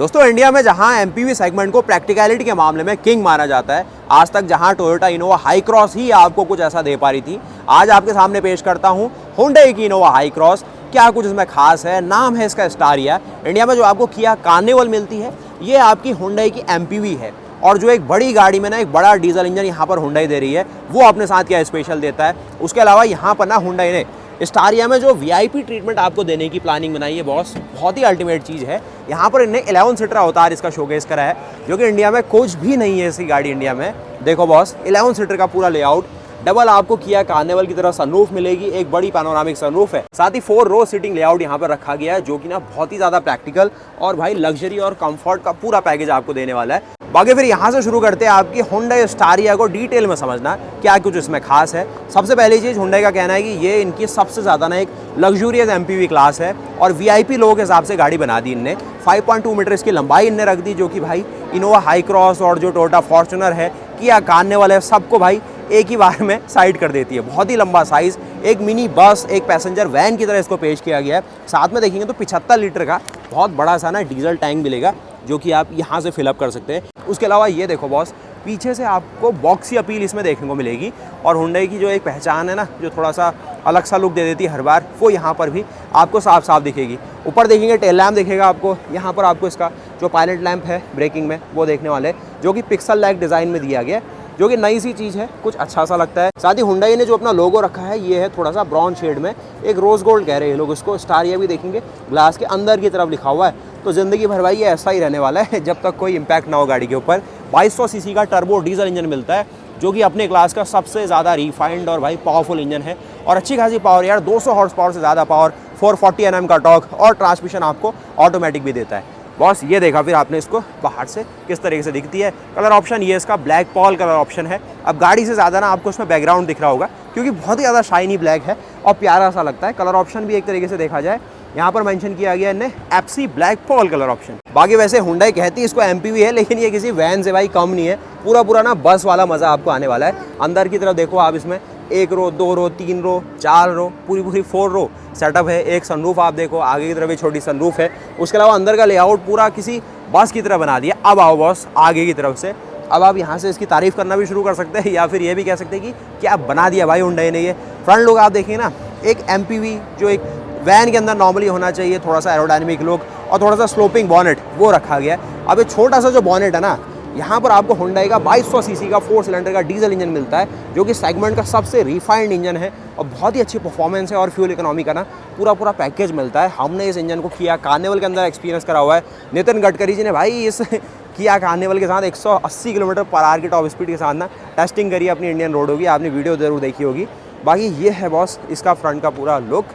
दोस्तों इंडिया में जहां एमपीवी सेगमेंट को प्रैक्टिकलिटी के मामले में किंग माना जाता है, आज तक जहां टोयोटा इनोवा हाई क्रॉस ही आपको कुछ ऐसा दे पा रही थी, आज आपके सामने पेश करता हूं हुंडई की इनोवा हाई क्रॉस। क्या कुछ इसमें खास है, नाम है इसका स्टारिया। इंडिया में जो आपको किया कार्निवल मिलती है, ये आपकी हुंडई की एमपीवी है। और जो एक बड़ी गाड़ी में ना एक बड़ा डीजल इंजन यहाँ पर हुंडई दे रही है, वो अपने साथ क्या स्पेशल देता है। उसके अलावा यहाँ पर ना हुंडई ने स्टारिया में जो वीआईपी ट्रीटमेंट आपको देने की प्लानिंग बनाई है बॉस, बहुत ही अल्टीमेट चीज़ है। यहाँ पर इन्हें 11 सीटर अवतार इसका शोकेस करा है, जो कि इंडिया में कुछ भी नहीं है ऐसी गाड़ी इंडिया में। देखो बॉस, 11 सीटर का पूरा लेआउट, डबल आपको किया कार्निवल की तरह सनरूफ मिलेगी, एक बड़ी पैनोरामिक सनरूफ है। साथ ही 4 रो सीटिंग लेआउट यहाँ पर रखा गया है, जो कि ना बहुत ही ज़्यादा प्रैक्टिकल और भाई लग्जरी और कंफर्ट का पूरा पैकेज आपको देने वाला है। बाकी फिर यहाँ से शुरू करते हैं आपकी हुंडई स्टारिया को डिटेल में समझना क्या कुछ इसमें खास है। सबसे पहली चीज़, हुंडई का कहना है कि ये इनकी सबसे ज़्यादा ना एक लग्जूरियस एमपीवी क्लास है और वीआईपी लोगों के हिसाब से गाड़ी बना दी इनने। 5.2 मीटर इसकी लंबाई इनने रख दी, जो कि भाई इनोवा हाई क्रॉस और जो टोयोटा फॉर्च्यूनर है, किया कार्निवल है, सबको भाई एक ही बार में साइड कर देती है। बहुत ही लंबा साइज़, एक मिनी बस, एक पैसेंजर वैन की तरह इसको पेश किया गया है। साथ में देखेंगे तो 75 लीटर का बहुत बड़ा सा ना डीजल टैंक मिलेगा, जो कि आप यहाँ से फिलअप कर सकते हैं। उसके अलावा ये देखो बॉस, पीछे से आपको बॉक्सी अपील इसमें देखने को मिलेगी और हुंडई की जो एक पहचान है ना, जो थोड़ा सा अलग सा लुक दे देती है हर बार, वो यहाँ पर भी आपको साफ साफ दिखेगी। ऊपर देखेंगे टेल लैम्प दिखेगा आपको, यहाँ पर आपको इसका जो पायलट लैंप है ब्रेकिंग में वो देखने वाले, जो कि पिक्सल लाइक डिज़ाइन में दिया गया है, जो कि नई सी चीज़ है, कुछ अच्छा सा लगता है। साथ ही हुंडई ने जो अपना लोगो रखा है, ये है थोड़ा सा ब्राउन शेड में, एक रोज़ गोल्ड कह रहे हैं लोग इसको। स्टारिया भी देखेंगे ग्लास के अंदर की तरफ लिखा हुआ है, तो ज़िंदगी भर भाई ये ऐसा ही रहने वाला है जब तक कोई इम्पैक्ट ना हो गाड़ी के ऊपर। 2200 सीसी का टर्बो डीजल इंजन मिलता है, जो कि अपने क्लास का सबसे ज़्यादा रिफाइंड और भाई पावरफुल इंजन है और अच्छी खासी पावर यार, 200 हॉर्स पावर से ज़्यादा पावर, 440 Nm का टॉर्क और ट्रांसमिशन आपको ऑटोमेटिक भी देता है। बॉस ये देखा फिर आपने इसको बाहर से किस तरीके से दिखती है। कलर ऑप्शन ये इसका ब्लैक पॉल कलर ऑप्शन है। अब गाड़ी से ज़्यादा ना आपको इसमें बैकग्राउंड दिख रहा होगा, क्योंकि बहुत ही ज़्यादा शाइनी ब्लैक है और प्यारा सा लगता है। कलर ऑप्शन भी एक तरीके से देखा जाए, यहाँ पर मेंशन किया गया है एप्सी ब्लैक पॉल कलर ऑप्शन। बाकी वैसे हुंडई कहती है इसको एमपीवी है, लेकिन ये किसी वैन से भाई कम नहीं है। पूरा ना बस वाला मज़ा आपको आने वाला है। अंदर की तरफ देखो आप, इसमें 1 रो, 2 रो, 3 रो, 4 रो, पूरी 4 रो सेटअप है। एक सनरूफ आप देखो, आगे की तरफ भी छोटी सनरूफ है। उसके अलावा अंदर का लेआउट पूरा किसी बस की तरह बना दिया। अब आओ बॉस आगे की तरफ से, अब आप यहाँ से इसकी तारीफ़ करना भी शुरू कर सकते हैं, या फिर ये भी कह सकते हैं कि क्या बना दिया भाई हुंडई ने। ये फ्रंट लुक आप देखिए ना, एक एमपीवी जो एक वैन के अंदर नॉर्मली होना चाहिए, थोड़ा सा एरोडायनेमिक लुक और थोड़ा सा स्लोपिंग बॉनेट, वो रखा गया है। अब ये छोटा सा जो बॉनेट है ना, यहाँ पर आपको हुंडई का 2200 सीसी का 4 सिलेंडर का डीजल इंजन मिलता है, जो कि सेगमेंट का सबसे रिफाइंड इंजन है और बहुत ही अच्छी परफॉर्मेंस है और फ्यूल इकोनॉमी का ना पूरा पैकेज मिलता है। हमने इस इंजन को किया कार्निवल के अंदर एक्सपीरियंस करा हुआ है। नितिन गडकरी जी ने भाई इस किया कार्निवल के साथ 180 किलोमीटर पर आवर की टॉप स्पीड के साथ ना टेस्टिंग करी अपनी इंडियन रोड होगी, आपने वीडियो ज़रूर देखी होगी। बाकी ये है बॉस इसका फ्रंट का पूरा लुक।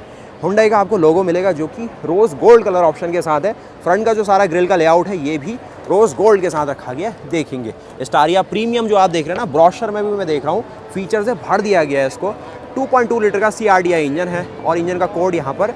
हुंडई का आपको लोगो मिलेगा, जो कि रोज़ गोल्ड कलर ऑप्शन के साथ है। फ्रंट का जो सारा ग्रिल का लेआउट है, ये भी रोज़ गोल्ड के साथ रखा गया है। देखेंगे स्टारिया प्रीमियम जो आप देख रहे हैं ना, ब्रोशर में भी मैं देख रहा हूँ फीचर से भर दिया गया है इसको। 2.2 लीटर का CRDI इंजन है और इंजन का कोड यहाँ पर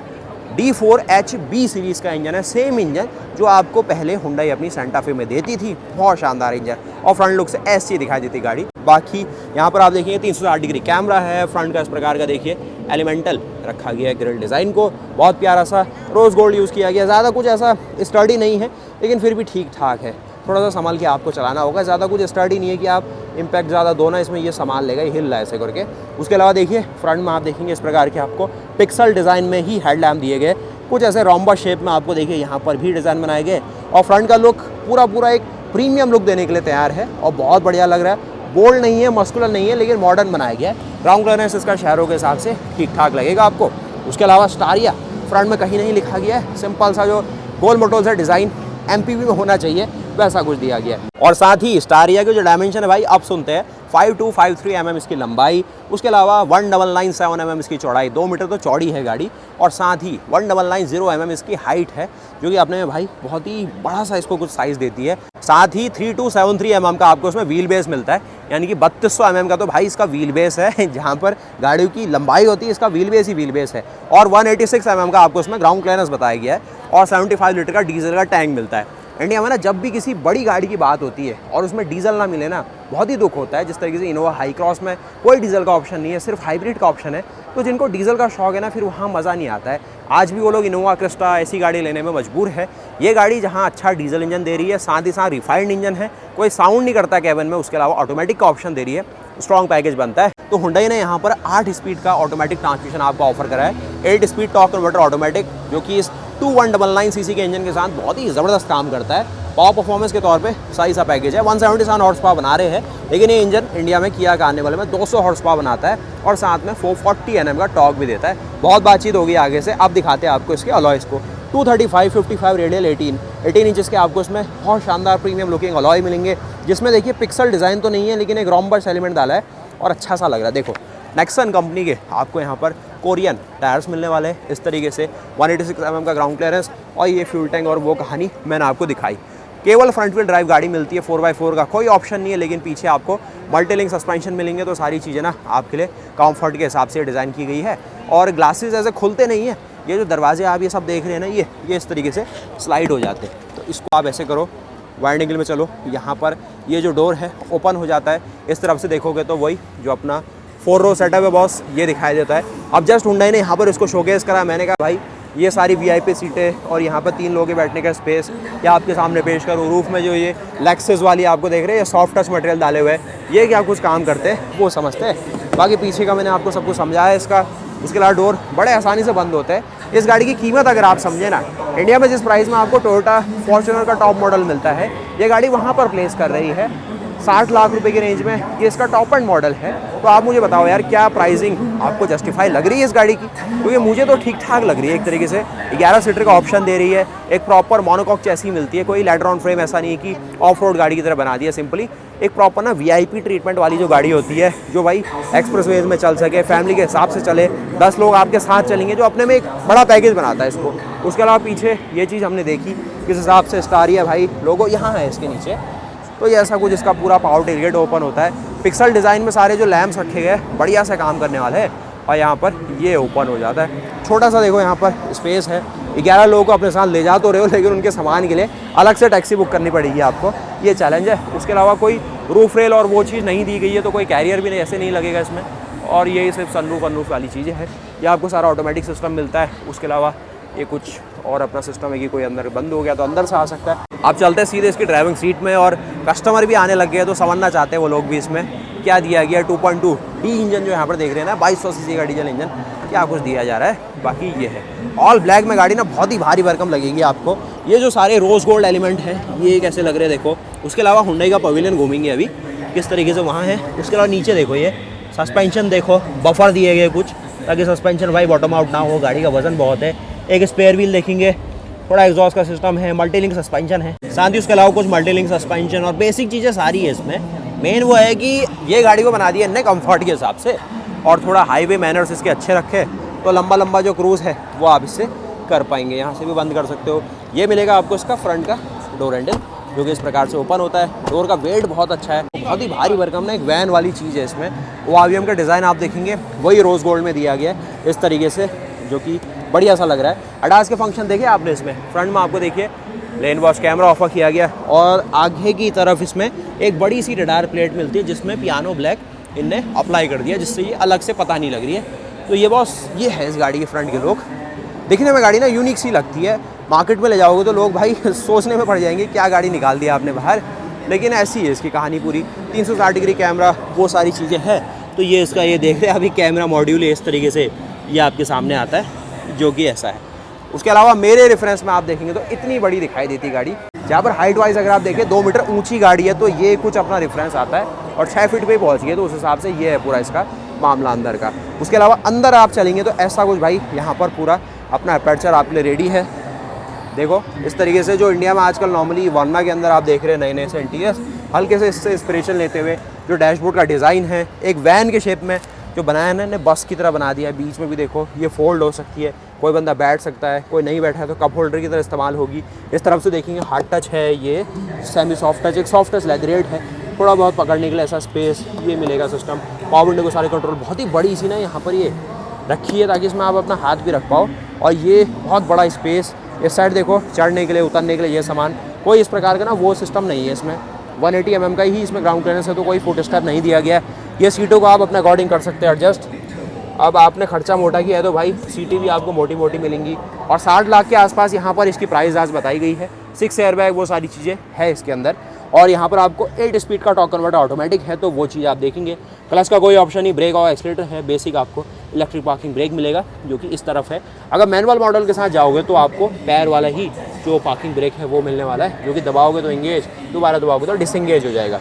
D4HB सीरीज़ का इंजन है। सेम इंजन जो आपको पहले हुंडई अपनी सेंटा फे में देती थी। बहुत शानदार इंजन और फ्रंट लुक से ऐसी दिखाई देती गाड़ी। बाकी यहाँ पर आप देखिए 360 डिग्री कैमरा है। फ्रंट का इस प्रकार का देखिए एलिमेंटल रखा गया है ग्रिल डिज़ाइन को, बहुत प्यारा सा रोज़ गोल्ड यूज़ किया गया। ज़्यादा कुछ ऐसा स्टडी नहीं है, लेकिन फिर भी ठीक ठाक है। थोड़ा सा संभाल के आपको चलाना होगा, ज़्यादा कुछ स्टडी नहीं है कि आप इम्पैक्ट ज़्यादा दो ना, इसमें ये संभाल लेगा, ये हिल रहा है ऐसे करके। उसके अलावा देखिए फ्रंट में आप देखेंगे इस प्रकार के आपको पिक्सल डिज़ाइन में ही हेडलैम्प दिए गए, कुछ ऐसे रोम्बा शेप में आपको देखिए यहाँ पर भी डिज़ाइन बनाए गए और फ्रंट का लुक पूरा एक प्रीमियम लुक देने के लिए तैयार है और बहुत बढ़िया लग रहा है। बोल्ड नहीं है, मस्कुलर नहीं है, लेकिन मॉडर्न बनाया गया है। ग्राउंड क्लियरेंस इसका शहरों के हिसाब से ठीक ठाक लगेगा आपको। उसके अलावा स्टारिया फ्रंट में कहीं नहीं लिखा गया है, सिंपल सा जो गोल मोटोल सा डिज़ाइन एमपीवी में होना चाहिए वैसा कुछ दिया गया है। और साथ ही स्टारिया के जो डायमेंशन है भाई, अब सुनते हैं 5253 mm इसकी लंबाई, उसके अलावा 1997 mm इसकी चौड़ाई, 2 मीटर तो चौड़ी है गाड़ी, और साथ ही 1990 mm इसकी हाइट है, जो कि अपने में भाई बहुत ही बड़ा सा इसको कुछ साइज़ देती है। साथ ही 3273 mm का आपको इसमें व्हील बेस मिलता है, यानी कि 3200 mm का तो भाई इसका व्हील बेस है। जहाँ पर गाड़ियों की लंबाई होती है, इसका व्हील बेस ही व्हील बेस है। और 186 mm का आपको इसमें ग्राउंड क्लियरेंस बताया गया है और 75 लीटर का डीजल का टैंक मिलता है। इंडिया में ना जब भी किसी बड़ी गाड़ी की बात होती है और उसमें डीजल ना मिले ना, बहुत ही दुख होता है। जिस तरीके से इनोवा हाई क्रॉस में कोई डीजल का ऑप्शन नहीं है, सिर्फ हाइब्रिड का ऑप्शन है। तो जिनको डीजल का शौक है ना, फिर वहाँ मज़ा नहीं आता है। आज भी वो लोग इनोवा क्रिस्टा ऐसी गाड़ी लेने में मजबूर है। ये गाड़ी जहाँ अच्छा डीजल इंजन दे रही है, साथ ही साथ रिफाइंड इंजन है, कोई साउंड नहीं करता कैबिन में, उसके अलावा ऑटोमेटिक का ऑप्शन दे रही है, स्ट्रॉन्ग पैकेज बनता है। तो हुंडई ने यहाँ पर 8 स्पीड का ऑटोमेटिक ट्रांसमिशन आपको ऑफर करा है। 8 स्पीड टॉर्क कन्वर्टर ऑटोमेटिक, जो कि इस 2199 सीसी के इंजन के साथ बहुत ही ज़बरदस्त काम करता है। पावर परफॉर्मेंस के तौर पे सही सा पैकेज है। 177 हॉर्स पावर बना रहे हैं, लेकिन ये इंजन इंडिया में किया आने वाले में 200 हॉर्स पावर बनाता है और साथ में 440 Nm का टॉर्क भी देता है। बहुत बातचीत होगी आगे से, अब दिखाते हैं आपको इसके अलॉयज़ को। 235 55 रेडियल 18 इंचेस के आपको इसमें बहुत शानदार प्रीमियम लुकिंग अलॉय मिलेंगे, जिसमें देखिए पिक्सल डिज़ाइन तो नहीं है, लेकिन एक रोम्बस एलिमेंट डाला है और अच्छा सा लग रहा है। देखो नेक्सन कंपनी के आपको यहाँ पर कोरियन टायर्स मिलने वाले हैं इस तरीके से, 186 mm का ग्राउंड क्लियरेंस, और ये फ्यूल टैंक और वो कहानी मैंने आपको दिखाई। केवल फ्रंट व्हील ड्राइव गाड़ी मिलती है, 4x4 का कोई ऑप्शन नहीं है, लेकिन पीछे आपको मल्टीलिंक सस्पेंशन मिलेंगे। तो सारी चीज़ें ना आपके लिए कंफर्ट के हिसाब से डिज़ाइन की गई है। और ग्लासेस ऐसे खुलते नहीं है, ये जो दरवाजे आप ये सब देख रहे हैं ना, ये इस तरीके से स्लाइड हो जाते हैं। तो इसको आप ऐसे करो, वाइड एंगल में चलो, यहाँ पर ये जो डोर है ओपन हो जाता है। इस तरफ से देखोगे तो वही जो अपना 4 रो सेटअप है बॉस, ये दिखाई देता है। अब जस्ट हुंडई ने यहाँ पर इसको शोकेस करा। मैंने कहा भाई ये सारी VIP सीटें और यहाँ पर 3 लोगों के बैठने का स्पेस क्या आपके सामने पेश करूँ। रूफ में जो ये लेक्सेस वाली आपको देख रहे हैं, ये सॉफ्ट टच मटेरियल डाले हुए हैं, ये क्या कुछ काम करते हैं वो समझते हैं। बाकी पीछे का मैंने आपको सब कुछ समझाया इसका। इसके अलावा डोर बड़े आसानी से बंद होते हैं। इस गाड़ी की कीमत अगर आप समझे ना, इंडिया में जिस प्राइस में आपको टोयोटा फॉर्च्यूनर का टॉप मॉडल मिलता है, ये गाड़ी वहाँ पर प्लेस कर रही है 60 लाख रुपए की रेंज में। ये इसका टॉप एंड मॉडल है। तो आप मुझे बताओ यार, क्या प्राइसिंग आपको जस्टिफाई लग रही है इस गाड़ी की? क्योंकि मुझे तो ठीक ठाक लग रही है। एक तरीके से 11 सीटर का ऑप्शन दे रही है, एक प्रॉपर मोनोकॉक चैसी मिलती है, कोई लेटर ऑन फ्रेम ऐसा नहीं है कि ऑफ रोड गाड़ी की तरह बना दिया। सिंपली एक प्रॉपर ना VIP ट्रीटमेंट वाली जो गाड़ी होती है, जो भाई एक्सप्रेसवेज में चल सके, फैमिली के हिसाब से चले, 10 लोग आपके साथ चलेंगे, जो अपने में एक बड़ा पैकेज बनाता है इसको। उसके अलावा पीछे ये चीज़ हमने देखी किस हिसाब से स्टार है भाई, लोगो यहाँ है इसके नीचे। तो ये ऐसा कुछ इसका पूरा पावर टेलगेट ओपन होता है। पिक्सल डिज़ाइन में सारे जो लैम्प्स रखे गए बढ़िया से काम करने वाले हैं। और यहाँ पर ये ओपन हो जाता है। छोटा सा देखो यहाँ पर स्पेस है। 11 लोगों को अपने साथ ले जा तो रहे हो, लेकिन उनके सामान के लिए अलग से टैक्सी बुक करनी पड़ेगी आपको, ये चैलेंज है। उसके अलावा कोई रूफ रेल और वो चीज़ नहीं दी गई है, तो कोई कैरियर भी नहीं ऐसे नहीं लगेगा इसमें। और ये सिर्फ सनरूफ वनरूफ वाली चीज़ें हैं। ये आपको सारा ऑटोमेटिक सिस्टम मिलता है। उसके अलावा ये कुछ और अपना सिस्टम है कि कोई अंदर बंद हो गया तो अंदर से आ सकता है। आप चलते हैं सीधे इसकी ड्राइविंग सीट में, और कस्टमर भी आने लग गए तो समझना चाहते हैं वो लोग भी इसमें क्या दिया गया। 2.2 D इंजन जो यहाँ पर देख रहे हैं ना, 2200 सीसी का डीजल इंजन, क्या कुछ दिया जा रहा है। बाकी ये है ऑल ब्लैक में गाड़ी ना, बहुत ही भारी भरकम लगेगी आपको। ये जो सारे रोज गोल्ड एलिमेंट हैं ये कैसे लग रहे हैं देखो। उसके अलावा हुंडई का पवेलियन घूमेंगे अभी किस तरीके से वहाँ है। उसके अलावा नीचे देखो, ये सस्पेंशन देखो, बफर दिए गए कुछ, ताकि सस्पेंशन भाई बॉटम आउट ना हो। गाड़ी का वजन बहुत है। एक स्पेयर व्हील देखेंगे, थोड़ा एग्जॉस्ट का सिस्टम है, मल्टीलिंक सस्पेंशन है, साथ ही उसके अलावा कुछ मल्टीलिंक सस्पेंशन और बेसिक चीज़ें सारी है इसमें। मेन वो है कि ये गाड़ी को बना दिया इनने कंफर्ट के हिसाब से, और थोड़ा हाईवे मैनर्स इसके अच्छे रखे, तो लंबा लंबा जो क्रूज़ है वो आप इससे कर पाएंगे। यहाँ से भी बंद कर सकते हो। ये मिलेगा आपको इसका फ्रंट का डोर हैंडल, जो कि इस प्रकार से ओपन होता है। डोर का वेट बहुत अच्छा है, बहुत ही भारी भरकम ना, एक वैन वाली चीज़ है इसमें। वो AVM का डिज़ाइन आप देखेंगे वही रोज़ गोल्ड में दिया गया है इस तरीके से, जो कि बढ़िया सा लग रहा है। ADAS के फंक्शन देखे आपने इसमें, फ्रंट में आपको देखिए लेन वॉच कैमरा ऑफर किया गया, और आगे की तरफ इसमें एक बड़ी सी रडार प्लेट मिलती है जिसमें पियानो ब्लैक इनने अप्लाई कर दिया, जिससे ये अलग से पता नहीं लग रही है। तो ये बॉस ये है इस गाड़ी के फ्रंट के लुक। दिखने में गाड़ी ना यूनिक सी लगती है, मार्केट में ले जाओगे तो लोग भाई सोचने में पड़ जाएंगे क्या गाड़ी निकाल दिया आपने बाहर, लेकिन ऐसी है इसकी कहानी पूरी। 360 डिग्री कैमरा, वो सारी चीज़ें हैं। तो ये इसका ये देख रहे हैं अभी कैमरा मॉड्यूल है इस तरीके से, ये आपके सामने आता है, जो कि ऐसा है। उसके अलावा मेरे रेफरेंस में आप देखेंगे तो इतनी बड़ी दिखाई देती गाड़ी, जहाँ पर हाइट वाइज अगर आप देखें 2 मीटर ऊंची गाड़ी है, तो ये कुछ अपना रेफरेंस आता है, और 6 फीट पे पहुँच गई, तो उस हिसाब से ये है पूरा इसका मामला अंदर का। उसके अलावा अंदर आप चलेंगे तो ऐसा कुछ भाई यहाँ पर पूरा अपना अपर्चर आपके लिए रेडी है। देखो इस तरीके से, जो इंडिया में आजकल नॉर्मली वर्ना के अंदर आप देख रहे हैं नए नए से इंटीरियर्स, हल्के से इससे इंस्पिरेशन लेते हुए जो डैशबोर्ड का डिज़ाइन है एक वैन के शेप में जो बनाया है ना, बस की तरह बना दिया है। बीच में भी देखो ये फोल्ड हो सकती है, कोई बंदा बैठ सकता है, कोई नहीं बैठा है तो कप होल्डर की तरह इस्तेमाल होगी। इस तरफ से देखेंगे हार्ड टच है, ये सेमी सॉफ्ट टच, एक सॉफ्ट टच लेदरेट है, थोड़ा बहुत पकड़ने के लिए ऐसा स्पेस ये मिलेगा सिस्टम। पावर विंडो को सारे कंट्रोल बहुत ही बड़ी सी ना यहाँ पर ये रखी है, ताकि इसमें आप अपना हाथ भी रख पाओ, और ये बहुत बड़ा स्पेस इस साइड देखो, चढ़ने के लिए उतरने के लिए ये सामान, कोई इस प्रकार का ना वो सिस्टम नहीं है इसमें। 180 mm का ही इसमें ग्राउंड क्लियरेंस है, तो कोई फुट स्टेप नहीं दिया गया है। ये सीटों को आप अपने अकॉर्डिंग कर सकते हैं एडजस्ट। अब आपने खर्चा मोटा किया है तो भाई सीटें भी आपको मोटी मोटी मिलेंगी। और 60 लाख के आसपास यहाँ पर इसकी प्राइस आज बताई गई है। 6 एयरबैग वो सारी चीज़ें है इसके अंदर। और यहाँ पर आपको 8 स्पीड का टॉर्क कन्वर्टर ऑटोमेटिक है, तो वो चीज़ आप देखेंगे। क्लच का कोई ऑप्शन नहीं, ब्रेक और एक्सीलरेटर है। बेसिक आपको इलेक्ट्रिक पार्किंग ब्रेक मिलेगा जो कि इस तरफ है। अगर मैनुअल मॉडल के साथ जाओगे तो आपको पैर वाला ही जो पार्किंग ब्रेक है वो मिलने वाला है, जो कि दबाओगे तो इंगेज, दोबारा दबाओगे तो डिसएंगेज हो जाएगा।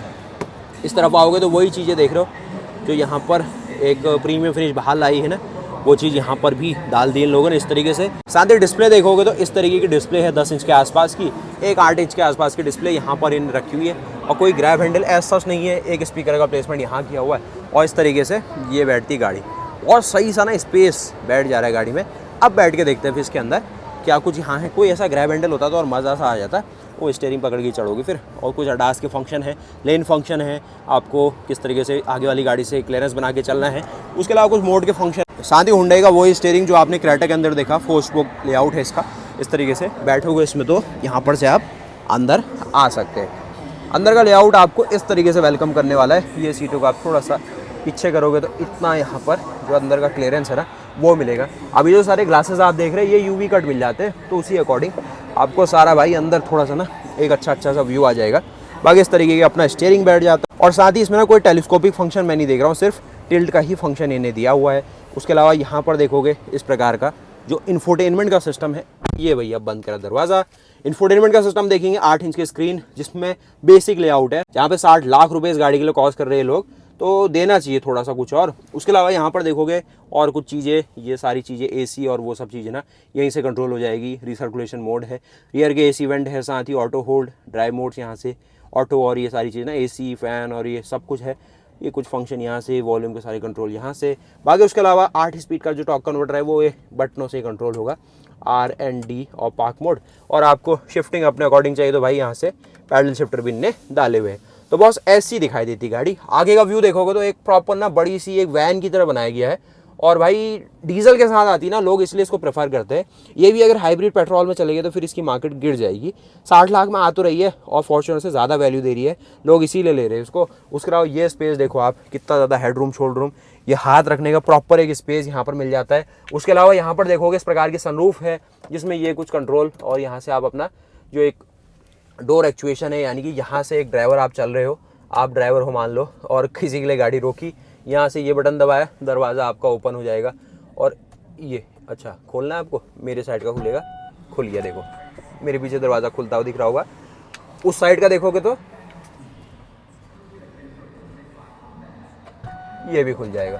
इस तरफ आओगे तो वही चीज़ें देख रहे हो जो यहाँ पर एक प्रीमियम फिनिश बाहर लाई है ना, वो चीज़ यहाँ पर भी डाल दी इन लोगों ने इस तरीके से। साथ ही डिस्प्ले देखोगे तो इस तरीके की डिस्प्ले है 10 इंच के आसपास की, एक 8 इंच के आसपास की डिस्प्ले यहाँ पर इन रखी हुई है। और कोई ग्रैब हैंडल ऐसा नहीं है, एक स्पीकर का प्लेसमेंट यहाँ किया हुआ है और इस तरीके से ये बैठती गाड़ी। और सही सा ना स्पेस बैठ जा रहा है गाड़ी में। अब बैठ के देखते हैं फिर इसके अंदर क्या कुछ यहाँ है। कोई ऐसा ग्रैब हैंडल होता तो और मज़ा सा आ जाता, वो स्टीयरिंग पकड़ के चढ़ोगे फिर। और कुछ अडास के फंक्शन है, लेन फंक्शन है, आपको किस तरीके से आगे वाली गाड़ी से क्लियरेंस बना के चलना है। उसके अलावा कुछ मोड के फंक्शन। साथ ही हुंडई का वही स्टीयरिंग जो आपने क्रेटा के अंदर देखा, 4 स्पोक लेआउट है इसका। इस तरीके से बैठोगे इसमें तो यहाँ पर से आप अंदर आ सकते हैं। अंदर का लेआउट आपको इस तरीके से वेलकम करने वाला है। ये सीटों का आप थोड़ा सा पीछे करोगे तो इतना यहाँ पर जो अंदर का क्लियरेंस है ना वो मिलेगा। अभी जो सारे ग्लासेस आप देख रहे हैं ये यूवी कट मिल जाते हैं, तो उसी अकॉर्डिंग आपको सारा भाई अंदर थोड़ा सा ना एक अच्छा सा व्यू आ जाएगा। बाकी इस तरीके का अपना स्टीयरिंग बैठ जाता है। और साथ ही इसमें ना कोई टेलीस्कोपिक फंक्शन मैं नहीं देख रहा हूँ, सिर्फ टिल्ट का ही फंक्शन इन्हें दिया हुआ है। उसके अलावा यहाँ पर देखोगे इस प्रकार का जो इन्फोटेनमेंट का सिस्टम है, ये भैया बंद करा दरवाज़ा। इन्फोटेनमेंट का सिस्टम देखेंगे 8 इंच की स्क्रीन, जिसमें बेसिक लेआउट है। जहाँ पे 60 लाख रुपए इस गाड़ी के लिए कॉस्ट कर रहे हैं लोग, तो देना चाहिए थोड़ा सा कुछ और। उसके अलावा यहाँ पर देखोगे और कुछ चीज़ें, ये सारी चीज़ें एसी और वो सब चीज़ें ना यहीं से कंट्रोल हो जाएगी। रिसर्कुलेशन मोड है, रियर के एसी वेंट है, साथ ही ऑटो होल्ड, ड्राइव मोड्स यहाँ से ऑटो, और ये सारी चीज़ें ना एसी फैन और ये सब कुछ है। ये कुछ फंक्शन यहाँ से, वॉल्यूम के सारे कंट्रोल यहाँ से। बाकी उसके अलावा 8 स्पीड का जो टॉर्क कन्वर्टर है वो ये बटनों से कंट्रोल होगा, R&D और पार्क मोड। और आपको शिफ्टिंग अपने अकॉर्डिंग चाहिए तो भाई यहाँ से पैडल शिफ्टर भी इनने डाले हुए हैं। तो बॉस ऐसी दिखाई देती गाड़ी। आगे का व्यू देखोगे तो एक प्रॉपर ना बड़ी सी एक वैन की तरह बनाया गया है। और भाई डीजल के साथ आती ना लोग, इसलिए इसको प्रेफर करते हैं। ये भी अगर हाइब्रिड पेट्रोल में चलेगी तो फिर इसकी मार्केट गिर जाएगी। 60 लाख में आ तो रही है और फॉर्च्यूनर से ज़्यादा वैल्यू दे रही है, लोग इसीलिए ले रहे हैं उसको। उसके अलावा ये स्पेस देखो आप, कितना ज़्यादा हेडरूम, शोल्डर रूम, ये हाथ रखने का प्रॉपर एक स्पेस यहाँ पर मिल जाता है। उसके अलावा यहाँ पर देखोगे इस प्रकार की सनरूफ है, जिसमें ये कुछ कंट्रोल, और यहाँ से आप अपना जो एक डोर एक्चुएशन है, यानी कि यहाँ से एक ड्राइवर आप चल रहे हो, आप ड्राइवर हो मान लो, और किसी के लिए गाड़ी रोकी, यहाँ से ये बटन दबाया, दरवाज़ा आपका ओपन हो जाएगा। और ये अच्छा खोलना है आपको, मेरे साइड का खुलेगा, खुल गया। देखो मेरे पीछे दरवाज़ा खुलता हुआ दिख रहा होगा। उस साइड का देखोगे तो ये भी खुल जाएगा।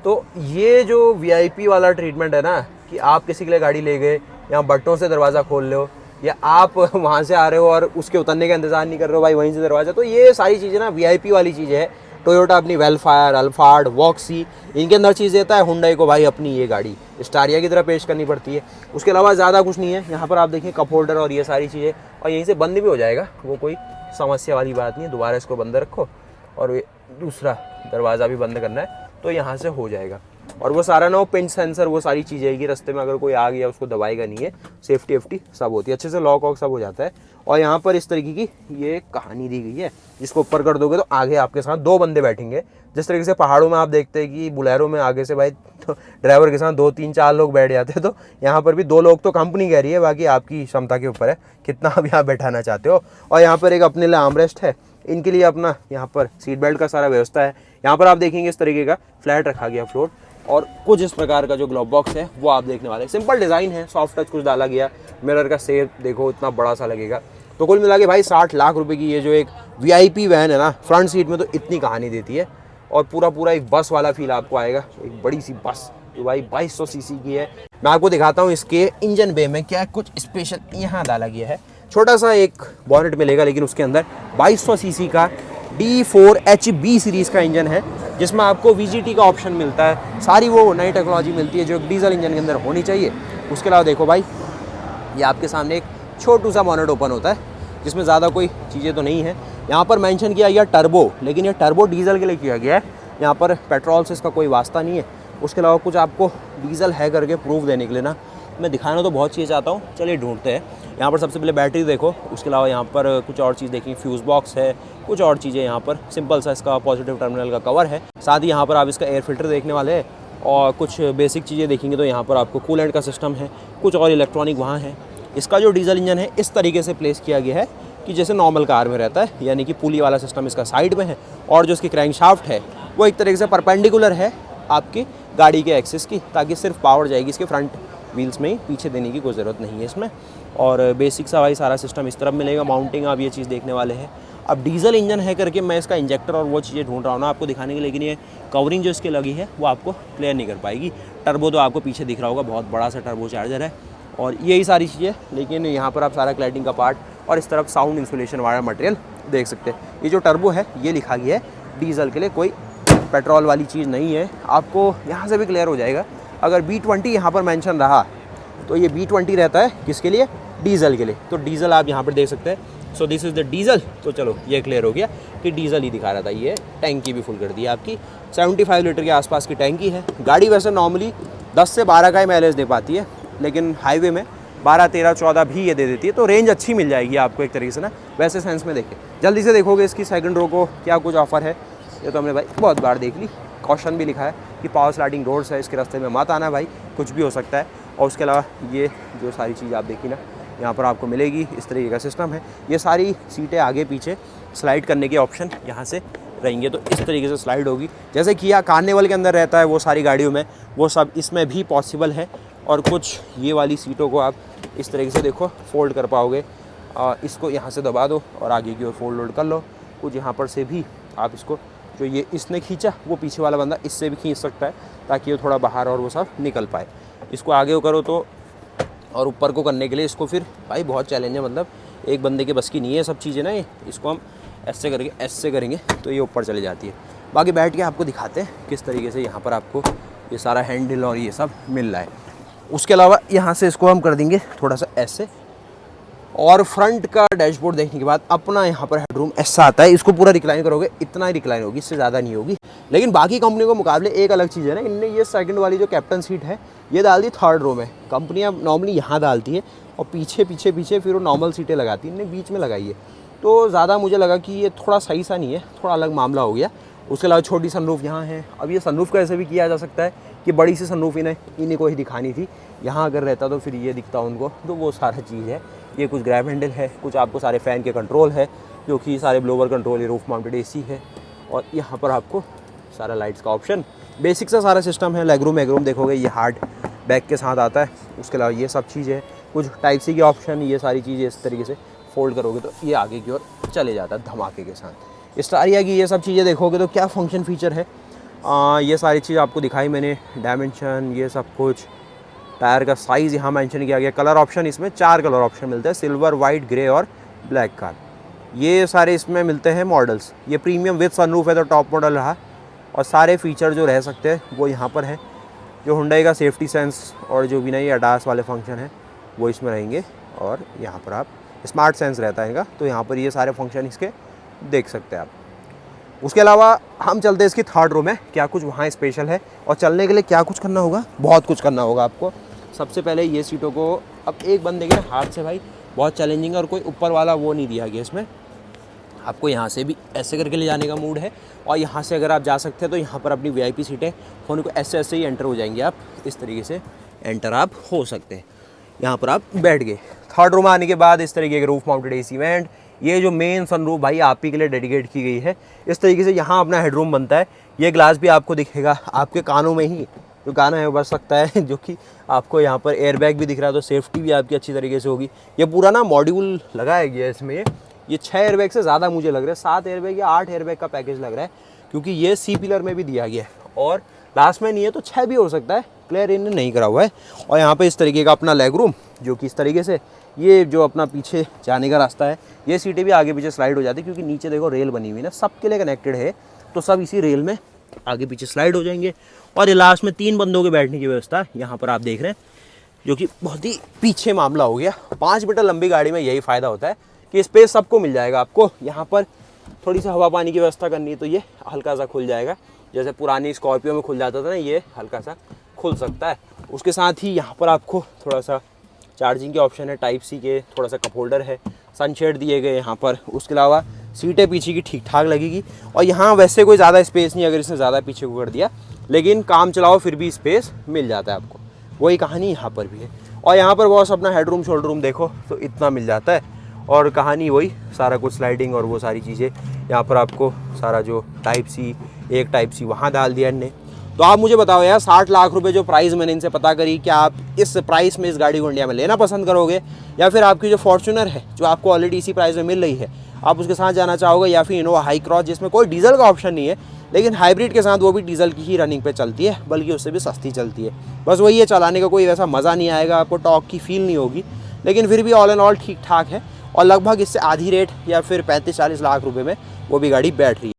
तो ये जो VIP वाला ट्रीटमेंट है ना, कि आप किसी के लिए गाड़ी ले गए, यहाँ बटनों से दरवाज़ा खोल लो, या आप वहाँ से आ रहे हो और उसके उतरने का इंतज़ार नहीं कर रहे हो भाई, वहीं से दरवाज़ा। तो ये सारी चीज़ें ना VIP वाली चीज़ें है। टोयोटा अपनी वेलफायर, अल्फार्ड, वॉक्सी, इनके अंदर चीज़ देता है। हुंडई को भाई अपनी ये गाड़ी स्टारिया की तरह पेश करनी पड़ती है। उसके अलावा ज़्यादा कुछ नहीं है। यहाँ पर आप देखिए कप होल्डर और ये सारी चीज़ें, और यहीं से बंद भी हो जाएगा, वो कोई समस्या वाली बात नहीं है। दोबारा इसको बंद रखो और दूसरा दरवाज़ा भी बंद करना है तो यहाँ से हो जाएगा। और वो सारा ना, वो पिंच सेंसर, वो सारी चीज़ें आएगी। रास्ते में अगर कोई आ गया उसको दबाएगा नहीं है, सेफ्टी सब होती है, अच्छे से लॉक वॉक सब हो जाता है। और यहाँ पर इस तरीके की ये कहानी दी गई है, जिसको ऊपर कर दोगे तो आगे आपके साथ 2 बंदे बैठेंगे। जिस तरीके से पहाड़ों में आप देखते हैं कि बुलेरो में आगे से भाई तो ड्राइवर के साथ 2, 3, 4 लोग बैठ जाते हैं, तो यहाँ पर भी 2 लोग तो कंपनी कह रही है, बाकी आपकी क्षमता के ऊपर है कितना आप यहाँ बैठाना चाहते हो। और यहाँ पर एक अपने लिए आर्मरेस्ट है, इनके लिए अपना यहाँ पर सीट बेल्ट का सारा व्यवस्था है। यहाँ पर आप देखेंगे इस तरीके का फ्लैट रखा गया फ्लोर, और कुछ इस प्रकार का जो ग्लोव बॉक्स है वो आप देखने वाले। सिंपल डिज़ाइन है, सॉफ्ट टच कुछ डाला गया। मिरर का शेप देखो इतना बड़ा सा लगेगा। तो कुल मिला के भाई 60 लाख रुपए की ये जो एक VIP वैन है ना, फ्रंट सीट में तो इतनी कहानी देती है। और पूरा एक बस वाला फील आपको आएगा, एक बड़ी सी बस जो भाई 2200 सीसी की है। मैं आपको दिखाता हूँ इसके इंजन बे में क्या कुछ स्पेशल यहाँ डाला गया है। छोटा सा एक बॉनेट मिलेगा, लेकिन उसके अंदर 2200 सीसी का D4HB सीरीज़ का इंजन है, जिसमें आपको VGT का ऑप्शन मिलता है। सारी वो नई टेक्नोलॉजी मिलती है जो डीजल इंजन के अंदर होनी चाहिए। उसके अलावा देखो भाई, ये आपके सामने एक छोटू सा बॉनेट ओपन होता है, जिसमें ज़्यादा कोई चीज़ें तो नहीं है। यहाँ पर मेंशन किया गया टर्बो, लेकिन ये टर्बो डीजल के लिए किया गया है। यहाँ पर पेट्रोल से इसका कोई वास्ता नहीं है। उसके अलावा कुछ आपको डीजल है करके प्रूफ देने के लिए ना, मैं दिखाना तो बहुत चीज़ चाहता हूँ, चलिए ढूंढते हैं। यहाँ पर सबसे पहले बैटरी देखो, उसके अलावा यहाँ पर कुछ और चीज़ देखेंगे, फ्यूज़ बॉक्स है, कुछ और चीज़ें यहाँ पर, सिंपल सा इसका पॉजिटिव टर्मिनल का कवर है। साथ ही यहाँ पर आप इसका एयर फिल्टर देखने वाले हैं और कुछ बेसिक चीज़ें देखेंगे तो यहाँ पर आपको कूलेंट का सिस्टम है, कुछ और इलेक्ट्रॉनिक वहाँ है। इसका जो डीजल इंजन है इस तरीके से प्लेस किया गया है कि जैसे नॉर्मल कार में रहता है, यानी कि पुली वाला सिस्टम इसका साइड में है और जो इसकी क्रैंकशाफ्ट है वो एक तरीके से परपेंडिकुलर है आपकी गाड़ी के एक्सिस की, ताकि सिर्फ पावर जाएगी इसके फ्रंट व्हील्स में ही, पीछे देने की कोई ज़रूरत नहीं है इसमें। और बेसिक सा भाई सारा सिस्टम इस तरफ मिलेगा। माउंटिंग आप ये चीज़ देखने वाले हैं। अब डीजल इंजन है करके मैं इसका इंजेक्टर और वो चीज़ें ढूंढ रहा हूँ ना आपको दिखाने के लिए, लेकिन ये कवरिंग जो इसकी लगी है वो आपको क्लियर नहीं कर पाएगी। टर्बो तो आपको पीछे दिख रहा होगा, बहुत बड़ा सा टर्बो चार्जर है और यही सारी चीज़ें, लेकिन यहाँ पर आप सारा क्लैडिंग का पार्ट और इस तरफ साउंड इंसुलेशन वाला मटेरियल देख सकते हैं। ये जो टर्बो है ये लिखा गया है डीजल के लिए, कोई पेट्रोल वाली चीज़ नहीं है। आपको यहाँ से भी क्लियर हो जाएगा। अगर B20 यहाँ पर मेंशन रहा तो ये B20 रहता है किसके लिए, डीजल के लिए। तो डीजल आप यहाँ पर देख सकते हैं। So this is the diesel. तो चलो ये क्लियर हो गया कि डीजल ही दिखा रहा था। ये टैंकी भी फुल कर दी आपकी, 75 लीटर के आसपास की टैंकी है। गाड़ी वैसे नॉर्मली 10 से 12 का ही माइलेज दे पाती है, लेकिन हाईवे में 12, 13, 14 भी ये दे देती है। तो रेंज अच्छी मिल जाएगी आपको एक तरीके से ना, वैसे सेंस में देखें। जल्दी से देखोगे इसकी सेकंड रो को क्या कुछ ऑफर है, ये तो हमने भाई बहुत बार देख ली। कॉशन भी लिखा है कि पावर स्लाइडिंग डोर्स है, इसके रास्ते में मत आना भाई, कुछ भी हो सकता है। और उसके अलावा ये जो सारी चीज़ आप देखी ना, यहाँ पर आपको मिलेगी, इस तरीके का सिस्टम है। ये सारी सीटें आगे पीछे स्लाइड करने के ऑप्शन यहाँ से रहेंगे, तो इस तरीके से स्लाइड होगी। जैसे किया कार्निवल के अंदर रहता है वो सारी गाड़ियों में, वो सब इसमें भी पॉसिबल है। और कुछ ये वाली सीटों को आप इस तरीके से देखो फोल्ड कर पाओगे। इसको यहाँ से दबा दो और आगे की ओर फोल्ड लोड कर लो। कुछ यहाँ पर से भी आप इसको, जो ये इसने खींचा वो पीछे वाला बंदा इससे भी खींच सकता है, ताकि ये थोड़ा बाहर और वो सब निकल पाए। इसको आगे करो तो, और ऊपर को करने के लिए इसको फिर भाई बहुत चैलेंज है, मतलब एक बंदे के बस की नहीं है सब चीज़ें ना। ये इसको हम ऐसे करके ऐसे करेंगे तो ये ऊपर चली जाती है। बाकी बैठ के आपको दिखाते हैं किस तरीके से यहाँ पर आपको ये सारा हैंडल और ये सब मिल रहा है। उसके अलावा यहाँ से इसको हम कर देंगे थोड़ा सा ऐसे, और फ्रंट का डैशबोर्ड देखने के बाद अपना यहाँ पर हेडरूम ऐसा आता है। इसको पूरा रिक्लाइन करोगे, इतना ही रिक्लाइन होगी, इससे ज़्यादा नहीं होगी। लेकिन बाकी कंपनी के मुकाबले एक अलग चीज़ है ना, इनने ये सेकंड वाली जो कैप्टन सीट है ये डाल दी थर्ड रो में। कंपनियाँ नॉर्मली यहाँ डालती है और पीछे पीछे पीछे फिर वो नॉर्मल सीटें लगाती है, इनने बीच में लगाई है। तो ज़्यादा मुझे लगा कि ये थोड़ा सही सा नहीं है, थोड़ा अलग मामला हो गया। उसके अलावा छोटी सनरूफ यहाँ है। अब ये सनरूफ का ऐसे भी किया जा सकता है कि बड़ी सी सनरूफ इन्हीं को ही दिखानी थी, यहाँ अगर रहता तो फिर ये दिखता उनको। तो वो सारा चीज़ है। ये कुछ ग्रैब हैंडल है, कुछ आपको सारे फ़ैन के कंट्रोल है, जो कि सारे ब्लोवर कंट्रोल, ये रूफ माउंटेड AC है। और यहाँ पर आपको सारा लाइट्स का ऑप्शन, बेसिक सा सारा सिस्टम है। लेगरूम एगरूम देखोगे ये हार्ड बैग के साथ आता है। उसके अलावा ये सब चीज़ है, कुछ टाइप सी के ऑप्शन, ये सारी चीज़ें इस तरीके से फोल्ड करोगे तो ये आगे की ओर चले जाता है धमाके के साथ। स्टारिया की ये सब चीज़ें देखोगे तो क्या फंक्शन फीचर है, ये सारी चीज़ आपको दिखाई मैंने, डायमेंशन ये सब कुछ। टायर का साइज़ यहाँ मेंशन किया गया। कलर ऑप्शन इसमें 4 कलर ऑप्शन मिलते हैं, सिल्वर, वाइट, ग्रे और ब्लैक कार। ये सारे इसमें मिलते हैं मॉडल्स। ये प्रीमियम विद सनरूफ है तो टॉप मॉडल रहा, और सारे फीचर जो रह सकते हैं वो यहाँ पर है। जो हुंडई का सेफ्टी सेंस और जो भी नहीं ADAS वाले फंक्शन हैं वो इसमें रहेंगे। और यहाँ पर आप स्मार्ट सेंस रहता है इनका, तो यहाँ पर ये सारे फंक्शन इसके देख सकते हैं आप। उसके अलावा हम चलते हैं इसकी थर्ड रो में, क्या कुछ वहाँ स्पेशल है। और चलने के लिए क्या कुछ करना होगा, बहुत कुछ करना होगा आपको। सबसे पहले ये सीटों को अब एक बंदे के हाथ से भाई बहुत चैलेंजिंग, और कोई ऊपर वाला वो नहीं दिया गया इसमें। आपको यहाँ से भी ऐसे करके ले जाने का मूड है, और यहाँ से अगर आप जा सकते हैं तो यहाँ पर अपनी VIP सीटें होने को ऐसे ऐसे ही एंटर हो जाएंगे। आप इस तरीके से एंटर आप हो सकते हैं। यहाँ पर आप बैठ गए। थर्ड रो में आने के बाद इस तरीके के रूफ माउंटेड AC वेंट, ये जो मेन सनरूफ भाई आप ही के लिए डेडिकेट की गई है। इस तरीके से यहाँ अपना हेडरूम बनता है। ये ग्लास भी आपको दिखेगा, आपके कानों में ही जो गाना है वो बज सकता है, जो कि आपको यहाँ पर एयरबैग भी दिख रहा है, तो सेफ्टी भी आपकी अच्छी तरीके से होगी। ये पूरा ना मॉड्यूल लगाया गया है इसमें। ये 6 एयरबैग से ज़्यादा मुझे लग रहा है, 7 एयरबैग या 8 एयरबैग का पैकेज लग रहा है, क्योंकि ये C पिलर में भी दिया गया है और लास्ट में नहीं है तो 6 भी हो सकता है, क्लियर इन्हें नहीं करा हुआ है। और यहाँ पे इस तरीके का अपना लेग रूम, जो कि इस तरीके से ये जो अपना पीछे जाने का रास्ता है, ये सीटें भी आगे पीछे स्लाइड हो जाती है, क्योंकि नीचे देखो रेल बनी हुई है ना, सबके लिए कनेक्टेड है, तो सब इसी रेल में आगे पीछे स्लाइड हो जाएंगे। और ये लास्ट में 3 बंदों के बैठने की व्यवस्था यहाँ पर आप देख रहे हैं, जो कि बहुत ही पीछे मामला हो गया। 5 मीटर लंबी गाड़ी में यही फ़ायदा होता है कि स्पेस सबको मिल जाएगा। आपको यहाँ पर थोड़ी सी हवा पानी की व्यवस्था करनी है तो ये हल्का सा खुल जाएगा, जैसे पुरानी स्कॉर्पियो में खुल जाता था ना, ये हल्का सा खुल सकता है। उसके साथ ही यहाँ पर आपको थोड़ा सा चार्जिंग के ऑप्शन है, टाइप सी के, थोड़ा सा कप होल्डर है, सनशेड दिए गए यहाँ पर। उसके अलावा सीटें पीछे की ठीक ठाक लगेगी, और यहाँ वैसे कोई ज़्यादा स्पेस नहीं अगर इसने ज़्यादा पीछे को कर दिया, लेकिन काम चलाओ फिर भी स्पेस मिल जाता है आपको। वही कहानी यहाँ पर भी है। और यहाँ पर बॉस अपना हेडरूम शोल्डर रूम देखो तो इतना मिल जाता है, और कहानी वही सारा कुछ स्लाइडिंग और वो सारी चीज़ें। यहाँ पर आपको सारा जो टाइप सी, एक टाइप सी वहाँ डाल दिया इनने। तो आप मुझे बताओ यार, 60 लाख रुपए जो प्राइस मैंने इनसे पता करी, क्या आप इस प्राइस में इस गाड़ी को इंडिया में लेना पसंद करोगे, या फिर आपकी जो फॉर्च्यूनर है जो आपको ऑलरेडी इसी प्राइस में मिल रही है आप उसके साथ जाना चाहोगे, या फिर इनोवा हाई क्रॉस जिसमें कोई डीजल का ऑप्शन नहीं है लेकिन हाइब्रिड के साथ वो भी डीजल की ही रनिंग पे चलती है, बल्कि उससे भी सस्ती चलती है। बस वही है, चलाने का कोई वैसा मज़ा नहीं आएगा आपको, टॉर्क की फील नहीं होगी, लेकिन फिर भी ऑल एंड ऑल ठीक ठाक है। और लगभग इससे आधी रेट या फिर 35-40 लाख रुपए में वो भी गाड़ी बैठ रही है।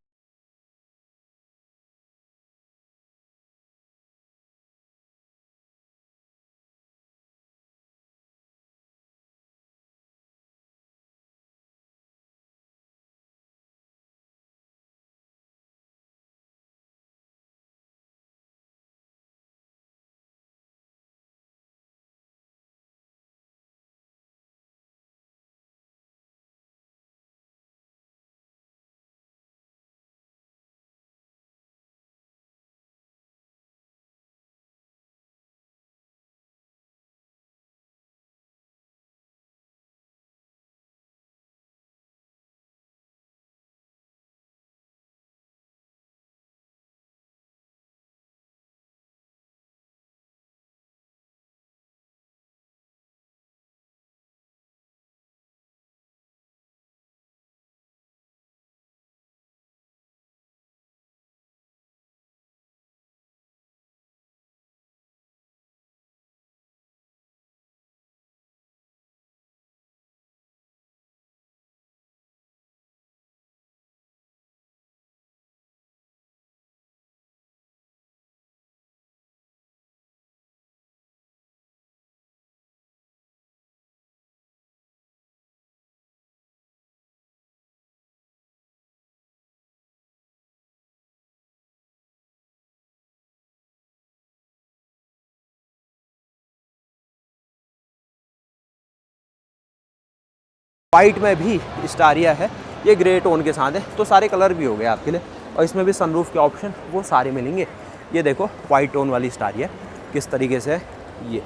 वाइट में भी स्टारिया है, ये ग्रे टोन के साथ है, तो सारे कलर भी हो गए आपके लिए। और इसमें भी सनरूफ के ऑप्शन वो सारे मिलेंगे। ये देखो वाइट टोन वाली स्टारिया किस तरीके से है, ये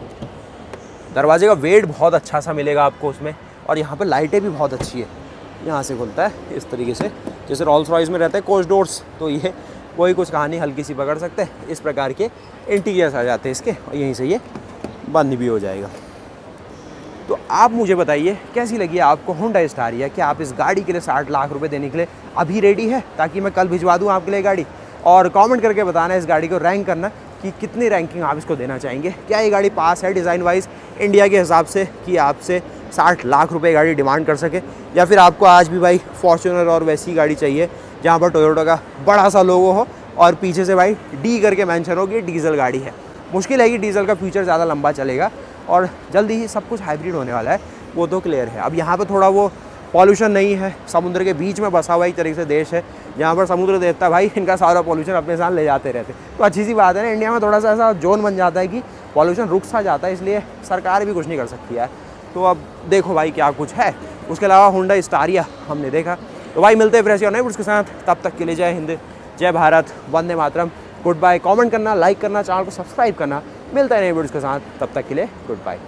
दरवाजे का वेट बहुत अच्छा सा मिलेगा आपको उसमें। और यहाँ पर लाइटें भी बहुत अच्छी है, यहाँ से खुलता है इस तरीके से, जैसे रोल्स रॉयस में रहते हैं कोच डोर्स, तो ये कोई कुछ कहानी हल्की सी पकड़ सकते हैं, इस प्रकार के इंटीरियर्स आ जाते हैं इसके, और यहीं से ये बंद भी हो जाएगा। तो आप मुझे बताइए कैसी लगी आपको होंडा स्टारिया, क्या आप इस गाड़ी के लिए 60 लाख रुपए देने के लिए अभी रेडी है, ताकि मैं कल भिजवा दूँ आपके लिए गाड़ी। और कमेंट करके बताना इस गाड़ी को रैंक करना कि कितनी रैंकिंग आप इसको देना चाहेंगे। क्या ये गाड़ी पास है डिज़ाइन वाइज इंडिया के हिसाब से कि आपसे 60 लाख रुपए गाड़ी डिमांड कर सके, या फिर आपको आज भी भाई फॉर्च्यूनर और वैसी गाड़ी चाहिए जहाँ पर टोयोटा का बड़ा सा लोगो हो और पीछे से भाई डी करके मेंशन हो कि डीजल गाड़ी है। मुश्किल है कि डीजल का फ्यूचर ज़्यादा लंबा चलेगा, और जल्दी ही सब कुछ हाइब्रिड होने वाला है, वो तो क्लियर है। अब यहाँ पे थोड़ा वो पॉल्यूशन नहीं है, समुद्र के बीच में बसा हुआ एक तरीके से देश है, जहाँ पर समुद्र देवता भाई इनका सारा पॉल्यूशन अपने साथ ले जाते रहते, तो अच्छी सी बात है ना। इंडिया में थोड़ा सा ऐसा जोन बन जाता है कि पॉल्यूशन रुक सा जाता है, इसलिए सरकार भी कुछ नहीं कर सकती है। तो अब देखो भाई क्या कुछ है। उसके अलावा होंडा स्टारिया हमने देखा। तो भाई मिलते हैं फिर ऐसे और नए वीडियोस के साथ, तब तक के लिए जय हिंद, जय Bharat, Vande Mataram, good bye. Comment करना, लाइक करना, चैनल को सब्सक्राइब करना। मिलता है नए वीडियोस के साथ, तब तक के लिए गुड बाय।